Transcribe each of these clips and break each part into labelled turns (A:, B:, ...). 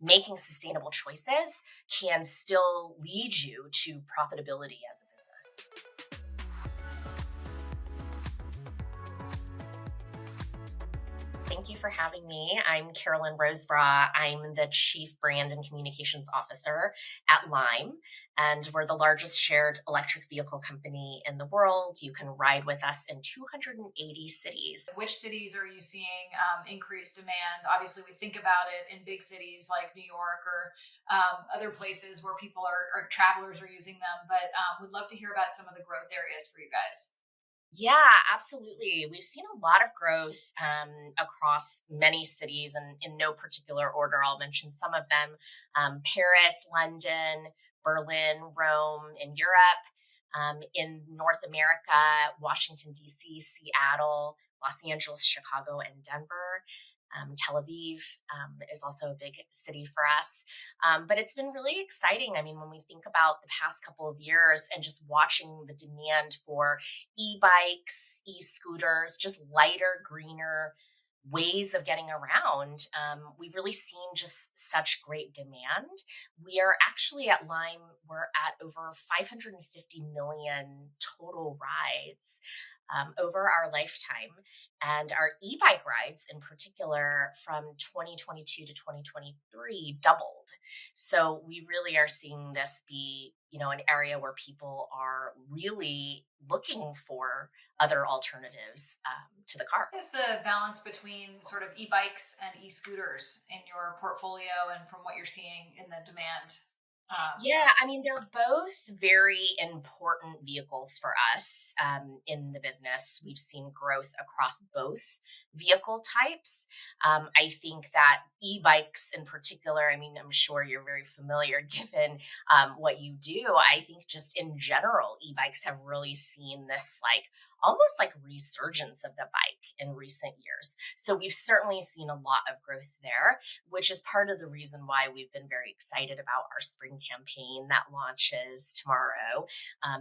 A: making sustainable choices can still lead you to profitability as a business. Thank you for having me. I'm Carolyn Rosebrough. I'm the Chief Brand and Communications Officer at Lime, and we're the largest shared electric vehicle company in the world. You can ride with us in 280 cities.
B: Which cities are you seeing increased demand? Obviously, we think about it in big cities like New York or other places where people or travelers are using them, but would love to hear about some of the growth areas for you guys.
A: Yeah, absolutely. We've seen a lot of growth across many cities, and in no particular order, I'll mention some of them: Paris, London, Berlin, Rome in Europe, in North America, Washington, D.C., Seattle, Los Angeles, Chicago, and Denver. Tel Aviv is also a big city for us. But it's been really exciting. I mean, when we think about the past couple of years and just watching the demand for e-bikes, e-scooters, just lighter, greener ways of getting around, we've really seen just such great demand. We are actually at Lime, we're at over 550 million total rides over our lifetime. And our e-bike rides in particular from 2022 to 2023 doubled. So we really are seeing this be, an area where people are really looking for other alternatives to the car.
B: What is the balance between sort of e-bikes and e-scooters in your portfolio and from what you're seeing in the demand?
A: Yeah, I mean, they're both very important vehicles for us in the business. We've seen growth across both vehicle types. I think that e bikes in particular, I mean, I'm sure you're very familiar given what you do. I think just in general, e bikes have really seen this almost like resurgence of the bike in recent years. So we've certainly seen a lot of growth there, which is part of the reason why we've been very excited about our spring campaign that launches tomorrow,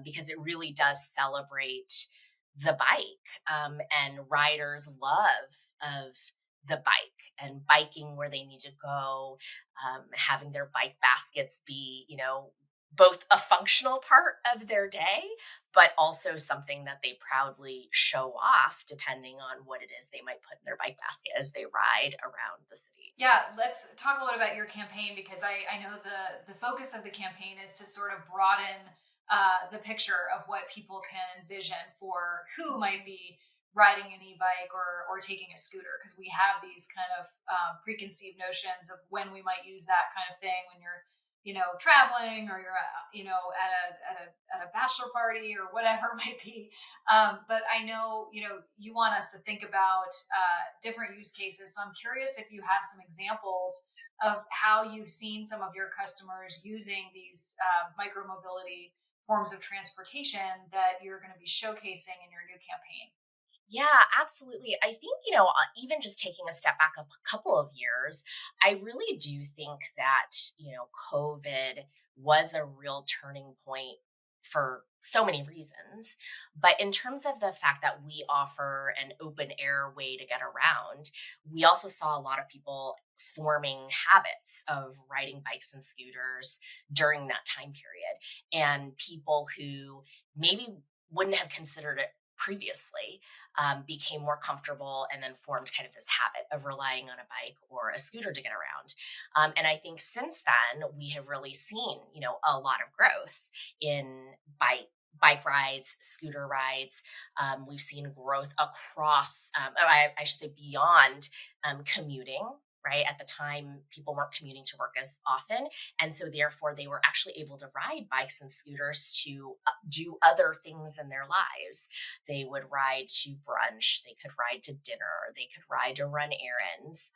A: because it really does celebrate the bike and riders' love of the bike and biking where they need to go, having their bike baskets be, both a functional part of their day, but also something that they proudly show off depending on what it is they might put in their bike basket as they ride around the city.
B: Yeah, let's talk a little about your campaign because I know the focus of the campaign is to sort of broaden the picture of what people can envision for who might be riding an e-bike or taking a scooter because we have these kind of preconceived notions of when we might use that kind of thing when you're traveling or you're at a bachelor party or whatever it might be. But I know you want us to think about different use cases, so I'm curious if you have some examples of how you've seen some of your customers using these micromobility forms of transportation that you're going to be showcasing in your new campaign.
A: Yeah, absolutely. I think, even just taking a step back a couple of years, I really do think that, COVID was a real turning point for so many reasons. But in terms of the fact that we offer an open air way to get around, we also saw a lot of people forming habits of riding bikes and scooters during that time period. And people who maybe wouldn't have considered it previously became more comfortable and then formed kind of this habit of relying on a bike or a scooter to get around. And I think since then we have really seen, a lot of growth in bike rides, scooter rides. We've seen growth across, I should say, beyond commuting. Right at the time, people weren't commuting to work as often, and so therefore they were actually able to ride bikes and scooters to do other things in their lives. They would ride to brunch, they could ride to dinner, they could ride to run errands.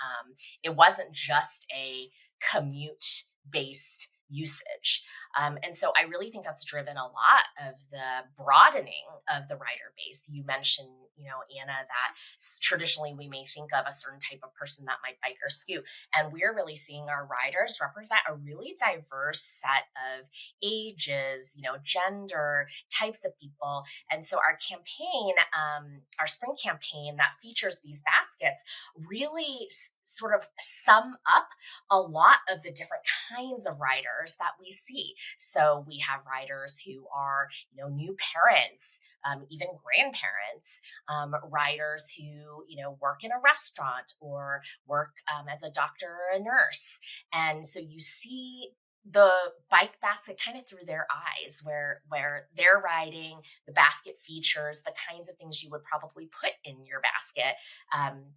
A: It wasn't just a commute based usage. And so I really think that's driven a lot of the broadening of the rider base. You mentioned, Anna, that traditionally we may think of a certain type of person that might bike or scoot. And we're really seeing our riders represent a really diverse set of ages, gender, types of people. And so our campaign, our spring campaign that features these baskets, really sort of sum up a lot of the different kinds of riders that we see. So we have riders who are, new parents, even grandparents, riders who, work in a restaurant or work as a doctor or a nurse. And so you see the bike basket kind of through their eyes, where they're riding, the basket features the kinds of things you would probably put in your basket,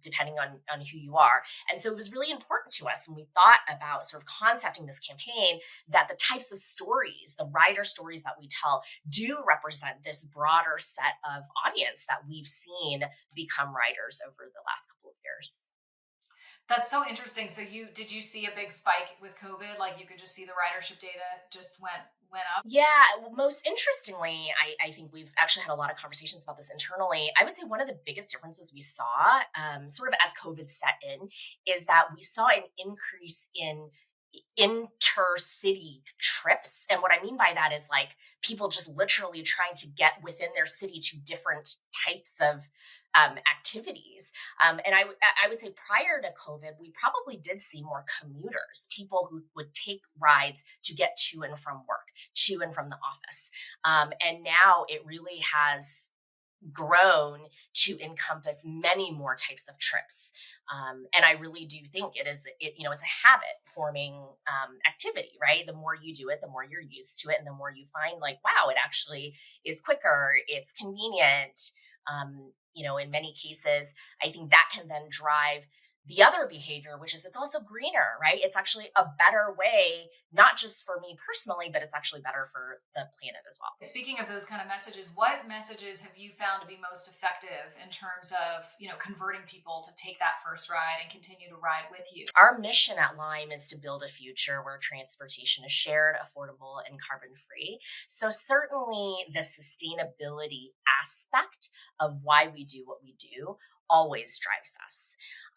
A: depending on who you are. And so it was really important to us when we thought about sort of concepting this campaign, that the types of stories, the rider stories that we tell, do represent this broader set of audience that we've seen become riders over the last couple of years.
B: That's so interesting. So did you see a big spike with COVID? Like you could just see the ridership data just went up?
A: Yeah, well, most interestingly, I think we've actually had a lot of conversations about this internally. I would say one of the biggest differences we saw, sort of as COVID set in, is that we saw an increase in intercity trips. And what I mean by that is like people just literally trying to get within their city to different types of activities. And I would say prior to COVID, we probably did see more commuters, people who would take rides to get to and from work, to and from the office. And now it really has grown to encompass many more types of trips. And I really do think it's a habit forming activity, right? The more you do it, the more you're used to it, and the more you find like, wow, it actually is quicker, it's convenient. In many cases, I think that can then drive the other behavior, which is it's also greener, right? It's actually a better way, not just for me personally, but it's actually better for the planet as well.
B: Speaking of those kind of messages, what messages have you found to be most effective in terms of, converting people to take that first ride and continue to ride with you?
A: Our mission at Lime is to build a future where transportation is shared, affordable, and carbon free. So, certainly, the sustainability aspect of why we do what we do always drives us.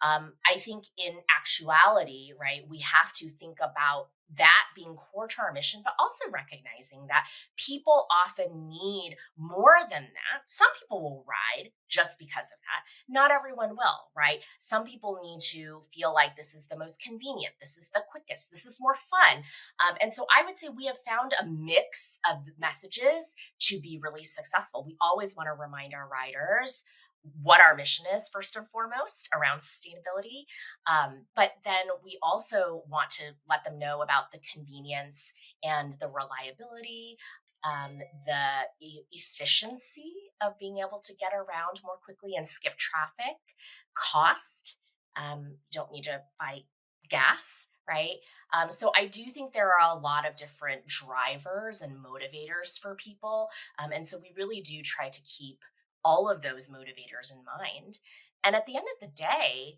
A: I think in actuality, right, we have to think about that being core to our mission, but also recognizing that people often need more than that. Some people will ride just because of that. Not everyone will, right? Some people need to feel like this is the most convenient, this is the quickest, this is more fun. And so I would say we have found a mix of messages to be really successful. We always want to remind our riders what our mission is first and foremost around sustainability. But then we also want to let them know about the convenience and the reliability, um, the efficiency of being able to get around more quickly and skip traffic, cost. You don't need to buy gas. Right. So I do think there are a lot of different drivers and motivators for people. And so we really do try to keep all of those motivators in mind. And at the end of the day,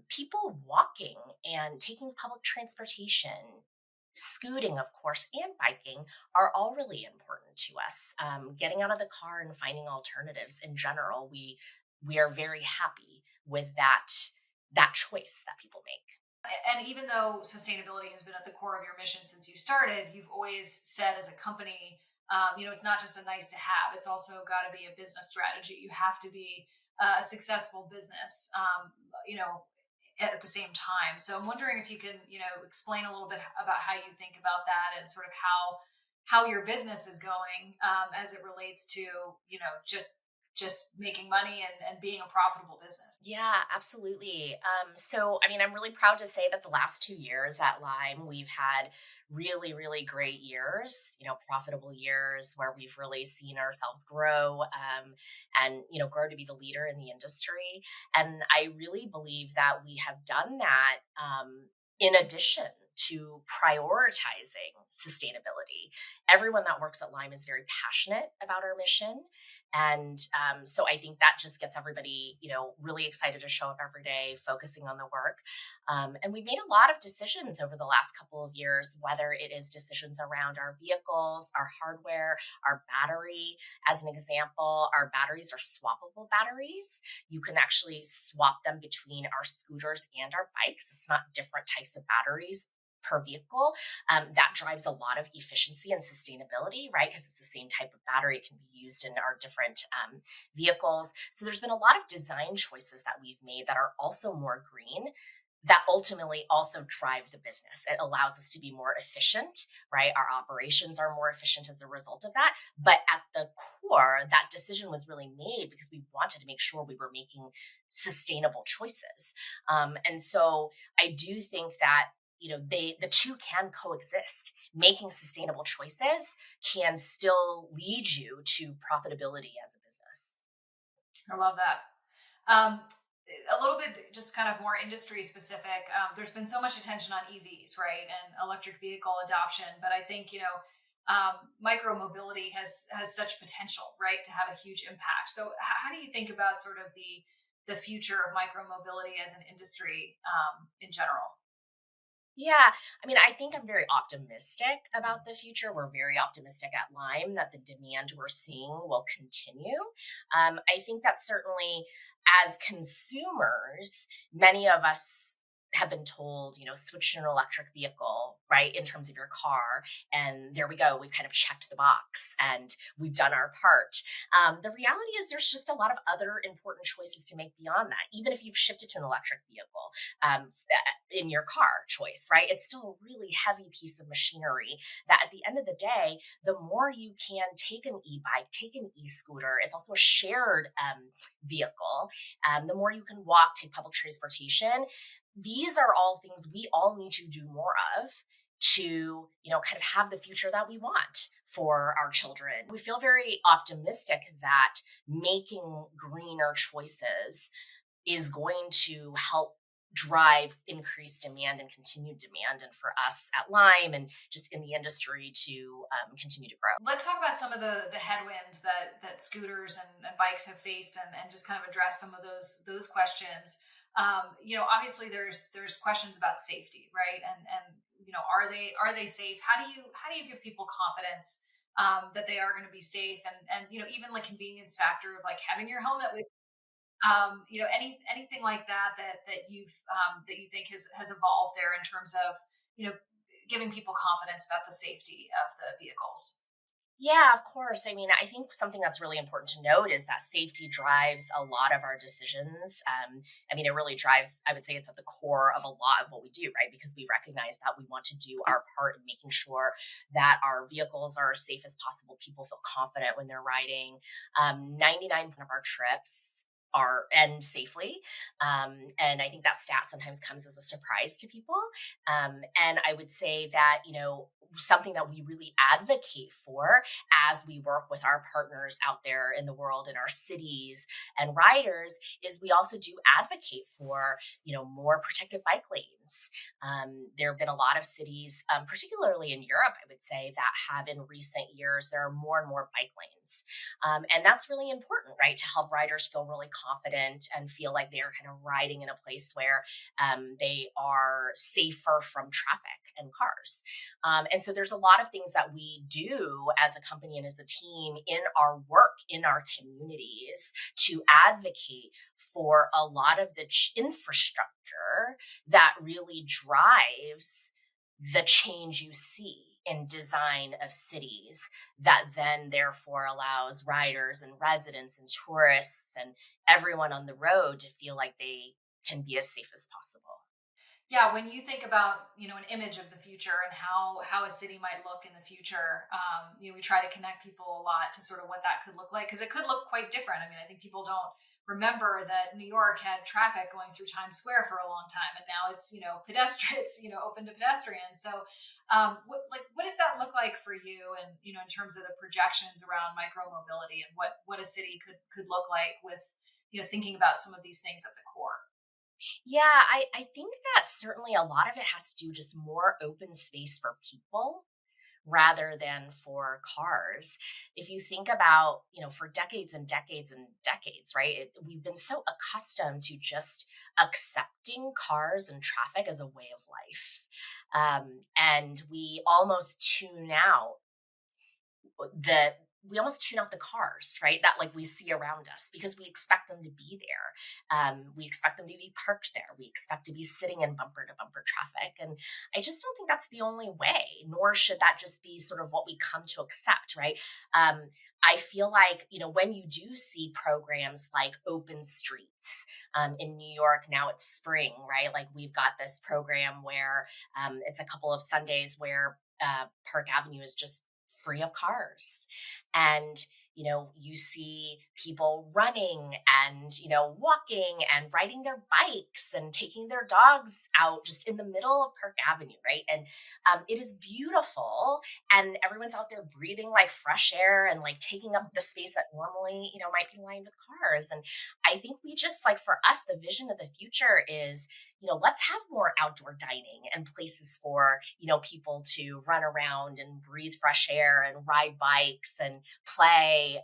A: people walking and taking public transportation, scooting, of course, and biking are all really important to us. Getting out of the car and finding alternatives in general, we are very happy with that choice that people make.
B: And even though sustainability has been at the core of your mission since you started, you've always said as a company, it's not just a nice to have, it's also got to be a business strategy. You have to be a successful business, at the same time. So I'm wondering if you can, explain a little bit about how you think about that and sort of how your business is going as it relates to, just making money and being a profitable business.
A: Yeah, absolutely. So, I mean, I'm really proud to say that the last 2 years at Lime, we've had really, really great years, profitable years where we've really seen ourselves grow, and, grow to be the leader in the industry. And I really believe that we have done that in addition to prioritizing sustainability. Everyone that works at Lime is very passionate about our mission. So I think that just gets everybody, really excited to show up every day, focusing on the work. And we made a lot of decisions over the last couple of years, whether it is decisions around our vehicles, our hardware, our battery. As an example, our batteries are swappable batteries. You can actually swap them between our scooters and our bikes. It's not different types of batteries per vehicle. That drives a lot of efficiency and sustainability, right? Because it's the same type of battery, it can be used in our different vehicles. So there's been a lot of design choices that we've made that are also more green, that ultimately also drive the business. It allows us to be more efficient, right? Our operations are more efficient as a result of that. But at the core, that decision was really made because we wanted to make sure we were making sustainable choices. And so I do think that the two can coexist. Making sustainable choices can still lead you to profitability as a business.
B: I love that. Um, a little bit just kind of more industry specific. There's been so much attention on EVs, right, and electric vehicle adoption, but I think micro mobility has such potential, right, to have a huge impact. So, how do you think about sort of the future of micro mobility as an industry in general?
A: Yeah, I mean, I think I'm very optimistic about the future. We're very optimistic at Lime that the demand we're seeing will continue. I think that certainly as consumers, many of us have been told, switch to an electric vehicle, right, in terms of your car. And there we go. We've kind of checked the box and we've done our part. The reality is there's just a lot of other important choices to make beyond that, even if you've shifted to an electric vehicle. In your car choice, right? It's still a really heavy piece of machinery that at the end of the day, the more you can take an e-bike, take an e-scooter, it's also a shared vehicle. The more you can walk, take public transportation. These are all things we all need to do more of to, kind of have the future that we want for our children. We feel very optimistic that making greener choices is going to help drive increased demand and continued demand, and for us at Lime and just in the industry to continue to grow.
B: Let's talk about some of the headwinds that scooters and bikes have faced, and just kind of address some of those questions. Obviously there's questions about safety, right? And are they safe? How do you give people confidence that they are going to be safe, and even like convenience factor of like having your helmet with anything like that you think has evolved there in terms of you know giving people confidence about the safety of the vehicles.
A: Yeah, of course. I mean, I think something that's really important to note is that safety drives a lot of our decisions. I mean, it really drives, I would say it's at the core of a lot of what we do, right? Because we recognize that we want to do our part in making sure that our vehicles are as safe as possible. People feel confident when they're riding. 99% of our trips end safely. And I think that stat sometimes comes as a surprise to people. And I would say that, something that we really advocate for as we work with our partners out there in the world, in our cities and riders, is we also do advocate for, more protected bike lanes. There have been a lot of cities, particularly in Europe, I would say, that have in recent years, there are more and more bike lanes. And that's really important, right? To help riders feel really confident and feel like they are kind of riding in a place where they are safer from traffic and cars. And so there's a lot of things that we do as a company and as a team in our work in our communities to advocate for a lot of the infrastructure that really drives the change you see in design of cities, that then therefore allows riders and residents and tourists and everyone on the road to feel like they can be as safe as possible.
B: Yeah, when you think about an image of the future and how a city might look in the future, we try to connect people a lot to sort of what that could look like, because it could look quite different. I mean, I think people don't remember that New York had traffic going through Times Square for a long time, and now it's pedestrians, open to pedestrians. So, what does that look like for you, and in terms of the projections around micro mobility and what a city could look like with thinking about some of these things at the core.
A: Yeah, I think that certainly a lot of it has to do just more open space for people, rather than for cars. If you think about, for decades and decades and decades, right, we've been so accustomed to just accepting cars and traffic as a way of life. And we almost tune out the we almost tune out the cars, right? That like we see around us because we expect them to be there. We expect them to be parked there. We expect to be sitting in bumper to bumper traffic. And I just don't think that's the only way, nor should that just be sort of what we come to accept, right? I feel like, when you do see programs like Open Streets in New York, now it's spring, right? Like we've got this program where it's a couple of Sundays where Park Avenue is just free of cars. And, you see people running and, walking and riding their bikes and taking their dogs out just in the middle of Park Avenue, right? And it is beautiful. And everyone's out there breathing like fresh air and like taking up the space that normally, might be lined with cars. And I think we just like for us, the vision of the future is let's have more outdoor dining and places for, people to run around and breathe fresh air and ride bikes and play.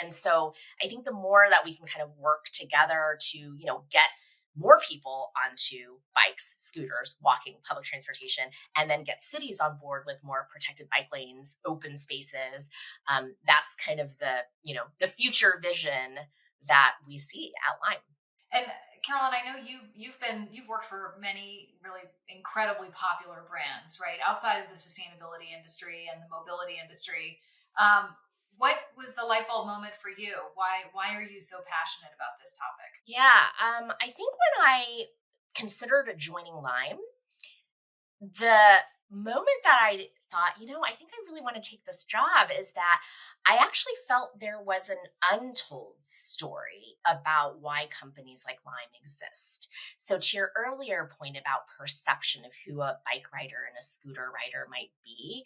A: And so I think the more that we can kind of work together to, get more people onto bikes, scooters, walking, public transportation, and then get cities on board with more protected bike lanes, open spaces. That's kind of the future vision that we see at Lime.
B: And Carolyn, I know you've worked for many really incredibly popular brands, right? Outside of the sustainability industry and the mobility industry. Um, what was the light bulb moment for you? Why are you so passionate about this topic?
A: Yeah, I think when I considered joining Lime, the moment that I thought, I think I really want to take this job is that I actually felt there was an untold story about why companies like Lime exist. So, to your earlier point about perception of who a bike rider and a scooter rider might be,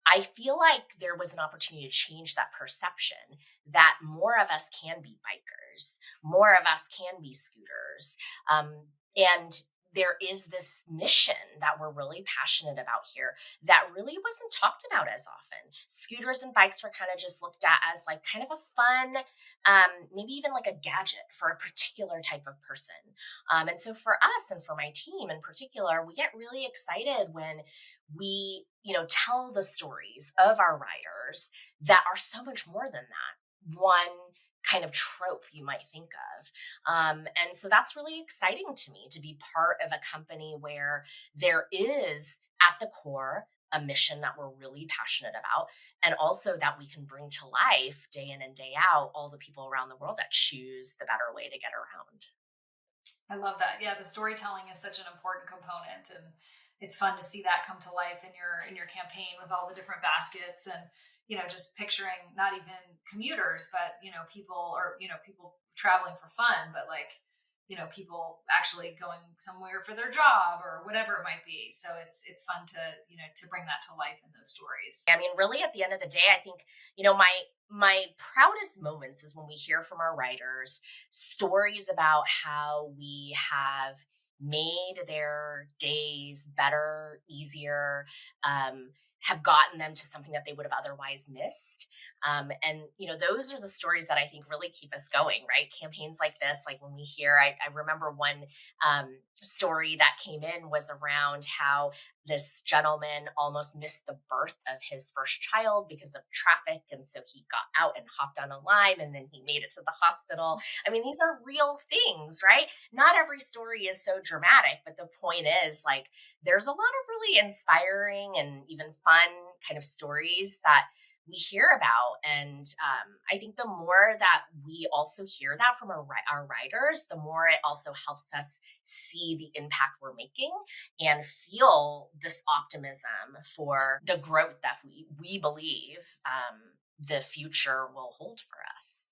A: I feel like there was an opportunity to change that perception that more of us can be bikers, more of us can be scooters. And there is this mission that we're really passionate about here that really wasn't talked about as often. Scooters and bikes were kind of just looked at as like kind of a fun, maybe even like a gadget for a particular type of person. And so for us and for my team in particular, we get really excited when we tell the stories of our writers that are so much more than that one kind of trope you might think of. And so that's really exciting to me to be part of a company where there is at the core a mission that we're really passionate about, and also that we can bring to life day in and day out all the people around the world that choose the better way to get around.
B: I love that. Yeah, the storytelling is such an important component, and it's fun to see that come to life in your campaign with all the different baskets, and just picturing not even commuters, but people traveling for fun, but like people actually going somewhere for their job or whatever it might be. So it's fun to to bring that to life in those stories.
A: I mean, really, at the end of the day, I think my proudest moments is when we hear from our writers stories about how we have made their days better, easier, um, have gotten them to something that they would have otherwise missed. And those are the stories that I think really keep us going, right? Campaigns like this, like when we hear, I remember one story that came in was around how this gentleman almost missed the birth of his first child because of traffic. And so he got out and hopped on a lime and then he made it to the hospital. I mean, these are real things, right? Not every story is so dramatic, but the point is like there's a lot of really inspiring and even fun kind of stories that we hear about. And I think the more that we also hear that from our writers, the more it also helps us see the impact we're making and feel this optimism for the growth that we believe the future will hold for us.